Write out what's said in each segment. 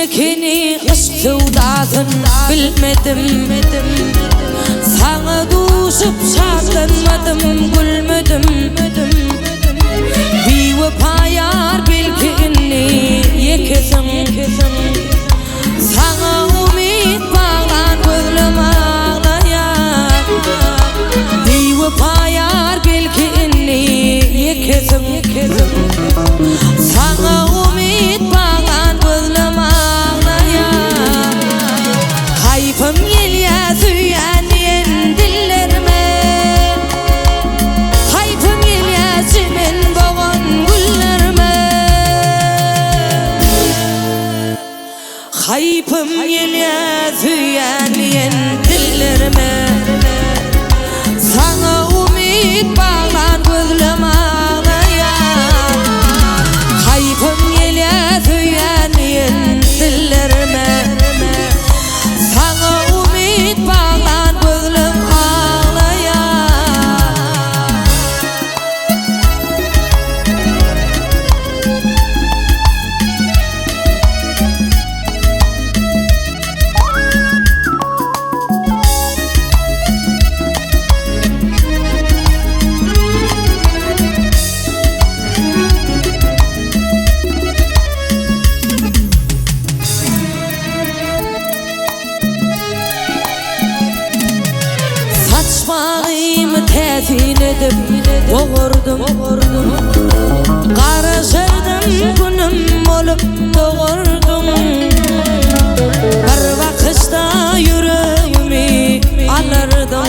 Belkini aşk sevdasın bilmedim. Sana düşüp şartlanmadım, gülmedim. Bir vefa yar belkini yekesin. Sana umit bağlan gözlüm ağlayan. Bir vefa yar belkini yekesin. Sana umit bağlan gözlüm ağlayan. Hayfım yelya süyen dillerime. Hayfım yelya simin boğan güllerime. Hayfım yelya süyen dillerime. Sana umit bağlan gözlüm ağlayan. Hayfım yelya süyen dillerime. Sana umit bağlan gözlüm ağlayan. Saçmalıyım tezin edip doğurdum. Karışırdım günüm olup doğurdum. Bir bakışta yüreğimi alırdım.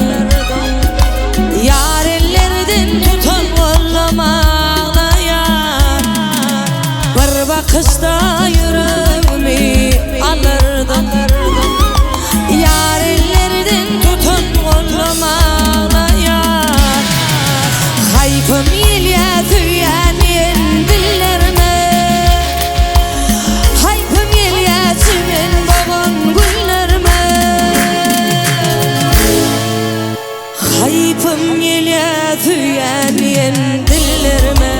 Yar ellerden tutun kolum ağlayan. Bir bakışta yüreğimi alırdım. Yar ellerden tutun kolum ağlayan. Hayfım yelya süyen dillerime. Hayfım yelya simin boğan güllerime. Hayfım yelya süyen dillerime.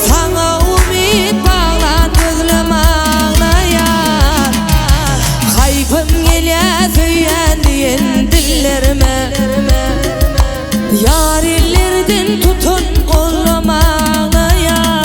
Sana umit bağlan gözlüm ağlayan. Hayfım yelya süyen dillerime. Yar ellerden tutun kolum ağlayan.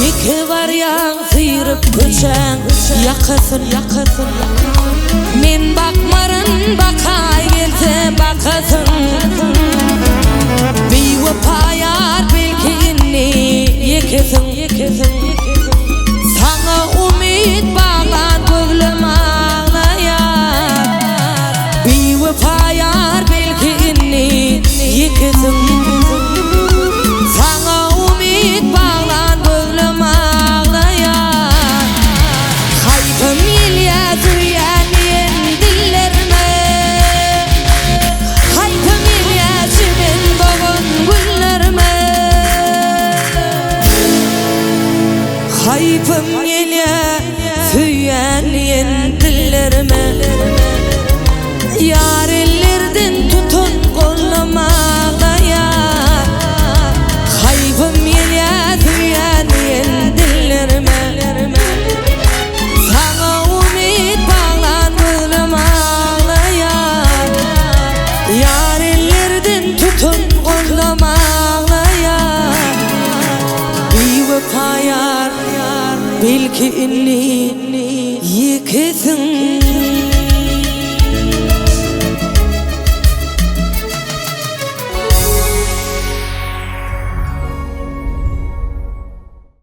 Yeki var ya sıyırıp köçen yakasın. Men bakmarın bakay gelse bakasın. Bir vefa yar belkini yekesin. Sana umit bağlan gözlüm ağlayan. Bir vefa yar belkini yekesin. Sana umit bağlan gözlüm ağlayan. Hayfım yelya süyen dillerime. Hayfım yelya simin boğan güllerime. Hayfım yelya süyen dillerime. Yar ellerden tutun kolum ağlayan. Hayfım yelya süyen dillerime. Sana umit bağlan gözlüm ağlayan. Yar ellerden tutun kolum ağlayan. Bir vefa yar belki inni yekesin.